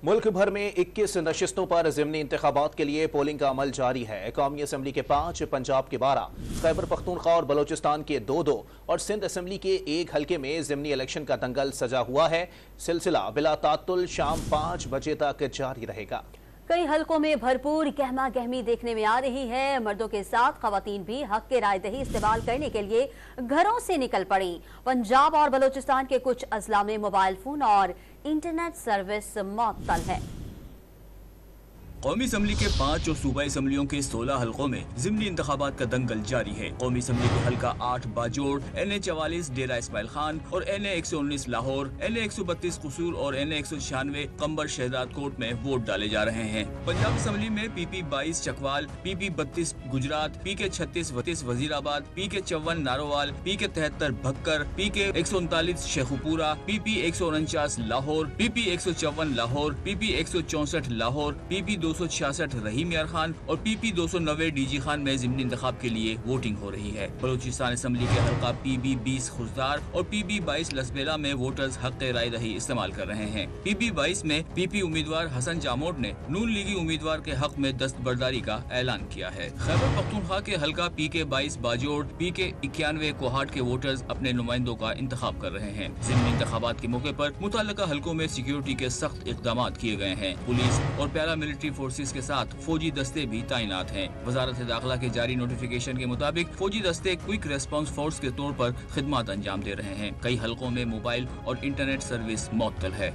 मुल्क भर में 21 नशिस्तों पर ज़िमनी इंतखाबात के लिए पोलिंग का अमल जारी है। कौमी असम्बली के 5, पंजाब के 12, खैबर पख्तूनख्वा और बलोचिस्तान के 2-2 और सिंध असम्बली के 1 हल्के में ज़िमनी इलेक्शन का दंगल सजा हुआ है। सिलसिला बिला तातुल शाम 5 बजे तक जारी रहेगा। कई हलकों में भरपूर गहमा गहमी देखने में आ रही है। मर्दों के साथ खवातीन भी हक के राय दही इस्तेमाल करने के लिए घरों से निकल पड़ी। पंजाब और बलोचिस्तान के कुछ अजला में मोबाइल फोन और इंटरनेट सर्विस मुअत्तल है। कौमी असम्बली के 5 और सूबाई असम्बलियों के 16 हलकों में ज़िमनी इंतखाबात का दंगल जारी है। कौमी असम्बली के हल्का 8 बाजोड़, NA 44 डेरा इस्माइल खान और NA 119 लाहौर, NA 132 कसूर और NA 196 कंबर शहजाद कोट में वोट डाले जा रहे हैं। पंजाब असम्बली में PP 22 Chakwal, PP 32 Gujarat, PK 36 Wazirabad, PK 54 Narowal, PK 73 Bhakkar, PK 139 Sheikhupura, PP 149 Lahore, PP 154 Lahore, PP 164 Lahore, PP 266 रहीम यार खान और PP 290 DG खान में ज़िमनी इंतखाब के लिए वोटिंग हो रही है। बलूचिस्तान असम्बली के हल्का PB 20 खुजदार और PB 22 लसबेला में वोटर्स हक राय दही इस्तेमाल कर रहे हैं। PB 22 में PP उम्मीदवार हसन जामोद ने नून लीगी उम्मीदवार के हक में दस्तबरदारी का ऐलान किया है। खैबर पख्तूनख्वा के हल्का PK 22 बाजोड़, PK 91 कोहाट के वोटर्स अपने नुमाइंदों का इंतखाब कर रहे हैं। ज़िमनी इंतखाबात के मौके पर मुतल्लिका हल्कों में सिक्योरिटी के सख्त इक़दाम किए गए हैं। पुलिस और पैरा मिलिट्री फोर्सेस के साथ फौजी दस्ते भी तैनात हैं। वजारत दाखिला के जारी नोटिफिकेशन के मुताबिक फौजी दस्ते क्विक रेस्पॉन्स फोर्स के तौर पर खिदमत अंजाम दे रहे हैं। कई हलकों में मोबाइल और इंटरनेट सर्विस मुअत्तल है।